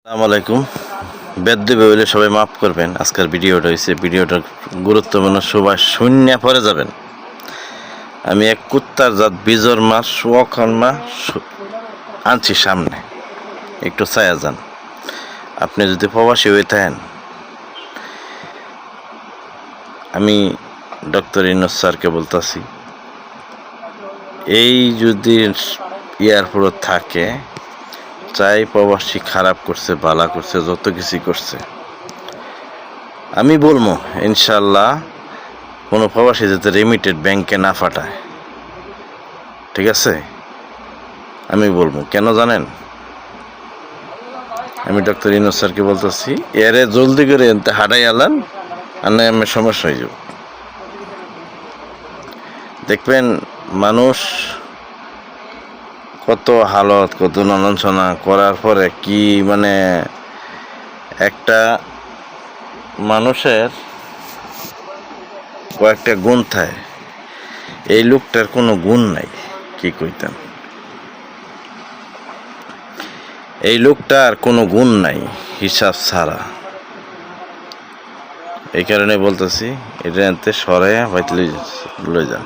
আসসালামু আলাইকুম। বেদ্যবে হইলে সবাই মাফ করবেন। আজকের ভিডিওটা গুরুত্বপূর্ণ, সবাই শূন্য পরে যাবেন। আমি এক কুত্তার জাত বিজর মাছ ওয়াকর্মা আনছি সামনে, একটু ছায়া যান। আপনি যদি প্রবাসী হয়ে থাকেন, আমি ডক্টর ইউনূস স্যারকে বলতেছি, এই যদি এয়ারপোর্ট থাকে, চাই প্রবাসী খারাপ করছে, ভালো করছে, যত কিছু করছে, আমি বলবো ইনশাল্লাহ কোনো প্রবাসী যাতে রেমিটেড ব্যাংকে না পাঠায়। ঠিক আছে? আমি বলবো কেন জানেন? আমি ডক্টর ইউনূস স্যারকে বলতেছি, এরে জলদি করে হাঁটাই আলান, আর না আমার সমস্যা হয়ে যাব। দেখবেন মানুষ কত হালত, কত লাঞ্ছনা করার পরে কি মানে একটা মানুষের কয়েকটা গুণ থাকে, এই লোকটার কোনো গুণ নাই। কি কইতাম, এই লোকটার কোনো গুণ নাই হিসাব ছাড়া। এই কারণে বলতেছি, এটা সরাইয়া বাইতে লই যান।